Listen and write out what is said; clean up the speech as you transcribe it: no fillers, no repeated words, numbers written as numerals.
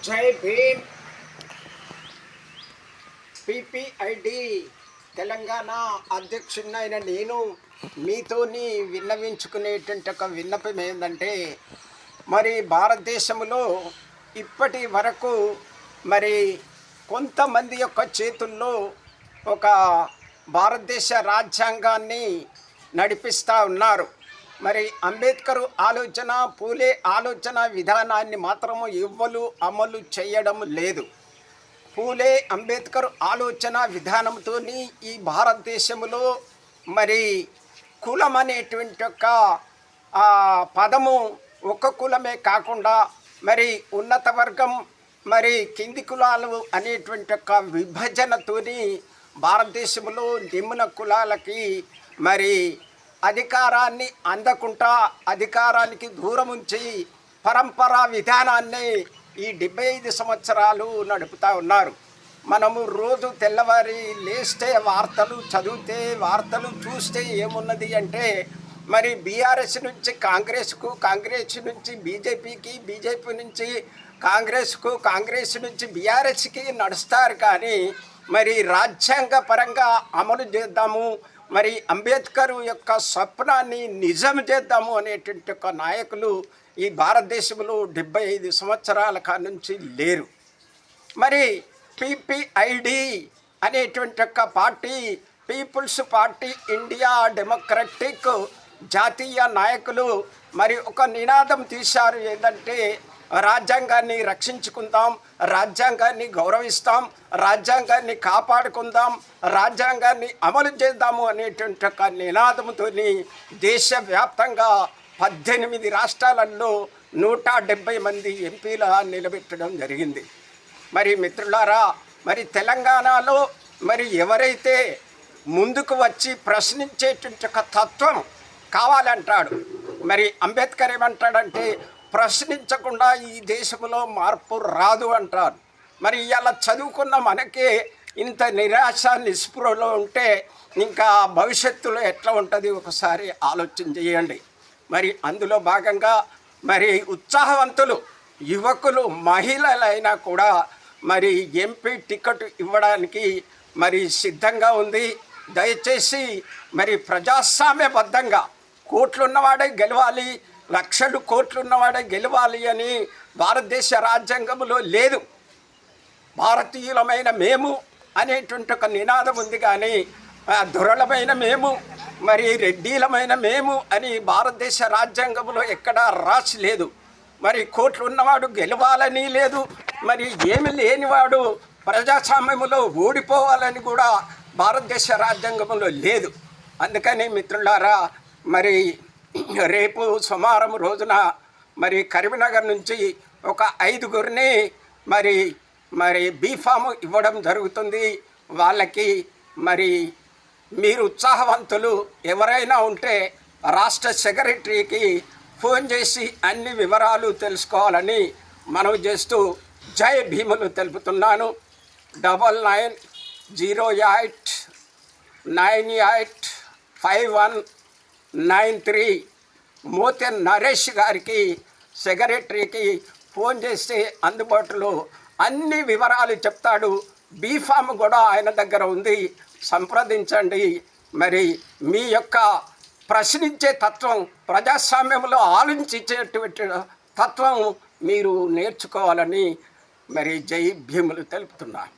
జై భీమ్. పిపిఐడి తెలంగాణ అధ్యక్షుడినైన నేను మీతోని విన్నవించుకునేటువంటి ఒక విన్నపం ఏంటంటే, మరి భారతదేశంలో ఇప్పటి వరకు మరి కొంతమంది యొక్క చేతుల్లో ఒక భారతదేశ రాజ్యాంగాన్ని నడిపిస్తూ ఉన్నారు. మరి అంబేద్కర్ ఆలోచన, పూలే ఆలోచన విధానాన్ని మాత్రము ఎవ్వరు అమలు చేయడం లేదు. పూలే అంబేద్కర్ ఆలోచన విధానంతో ఈ భారతదేశంలో మరి కులం అనేటువంటి ఒక పదము ఒక కులమే కాకుండా మరి ఉన్నత వర్గం మరి కింది కులాలు అనేటువంటి ఒక విభజనతోని భారతదేశంలో నిమ్న కులాలకి మరి అధికారాన్ని అందకుండా అధికారానికి దూరం ఉంచి పరంపరా విధానాన్ని ఈ 75 సంవత్సరాలు నడుపుతూ ఉన్నారు. మనము రోజు తెల్లవారి లేస్తే వార్తలు చదివితే వార్తలు చూస్తే ఏమున్నది అంటే, మరి బీఆర్ఎస్ నుంచి కాంగ్రెస్కు, కాంగ్రెస్ నుంచి బీజేపీకి, బీజేపీ నుంచి కాంగ్రెస్కు, కాంగ్రెస్ నుంచి బీఆర్ఎస్కి నడుస్తారు. కానీ మరి రాజ్యాంగ పరంగా అమలు చేద్దాము, మరి అంబేద్కర్ యొక్క స్వప్నాన్ని నిజం చేద్దాము అనేటువంటి ఒక నాయకులు ఈ భారతదేశంలో 75 సంవత్సరాల నుంచి లేరు. మరి పిపిఐడి అనేటువంటి ఒక party, people's party India democratic జాతీయ నాయకులు మరి ఒక నినాదం తీశారు. ఏంటంటే, రాజ్యాంగాన్ని రక్షించుకుందాం, రాజ్యాంగాన్ని గౌరవిస్తాం, రాజ్యాంగాన్ని కాపాడుకుందాం, రాజ్యాంగాన్ని అమలు చేద్దాము అనేటువంటి ఒక నినాదంతో దేశవ్యాప్తంగా 18 రాష్ట్రాలలో 170 మంది ఎంపీల నిలబెట్టడం జరిగింది. మరి మిత్రులారా, మరి తెలంగాణలో మరి ఎవరైతే ముందుకు వచ్చి ప్రశ్నించేటువంటి ఒక తత్వం కావాలంటాడు, మరి అంబేద్కర్ ఏమంటాడంటే, ప్రశ్నించకుండా ఈ దేశంలో మార్పు రాదు అంటారు. మరి ఇలా చదువుకున్న మనకే ఇంత నిరాశ నిస్పృహలో ఉంటే ఇంకా భవిష్యత్తులో ఎట్లా ఉంటుంది ఒకసారి ఆలోచన చేయండి. మరి అందులో భాగంగా మరి ఉత్సాహవంతులు యువకులు మహిళలైనా కూడా మరి ఎంపీ టికెట్ ఇవ్వడానికి మరి సిద్ధంగా ఉంది. దయచేసి మరి ప్రజాస్వామ్యబద్ధంగా కోట్లున్నవాడే గెలవాలి, లక్షలు కోట్లున్నవాడే గెలవాలి అని భారతదేశ రాజ్యాంగంలో లేదు. భారతీయులమైన మేము అనేటువంటి ఒక నినాదం ఉంది. కానీ దొరలమైన మేము, మరి రెడ్డిలమైన మేము అని భారతదేశ రాజ్యాంగంలో ఎక్కడా రాసి లేదు. మరి కోట్లు ఉన్నవాడు గెలవాలని లేదు, మరి ఏమి లేనివాడు ప్రజాస్వామ్యంలో ఓడిపోవాలని కూడా భారతదేశ రాజ్యాంగంలో లేదు. అందుకని మిత్రులారా, మరి రేపు సోమవారం రోజున మరి కరీంనగర్ నుంచి ఒక 5గురిని మరి బీఫామ్ ఇవ్వడం జరుగుతుంది. వాళ్ళకి మరి మీరు ఉత్సాహవంతులు ఎవరైనా ఉంటే రాష్ట్ర సెక్రటరీకి ఫోన్ చేసి అన్ని వివరాలు తెలుసుకోవాలని మనవి చేస్తూ జై భీములు తెలుపుతున్నాను. 9908985193 మోతే నరేష్ గారికి సెక్రటరీకి ఫోన్ చేస్తే అందుబాటులో అన్ని వివరాలు చెప్తాడు. బీఫామ్ కూడా ఆయన దగ్గర ఉంది, సంప్రదించండి. మరి మీ యొక్క ప్రశ్నించే తత్వం, ప్రజాస్వామ్యంలో ఆలోచించేటువంటి తత్వం మీరు నేర్చుకోవాలని మరి జై భీములు తెలుపుతున్నాను.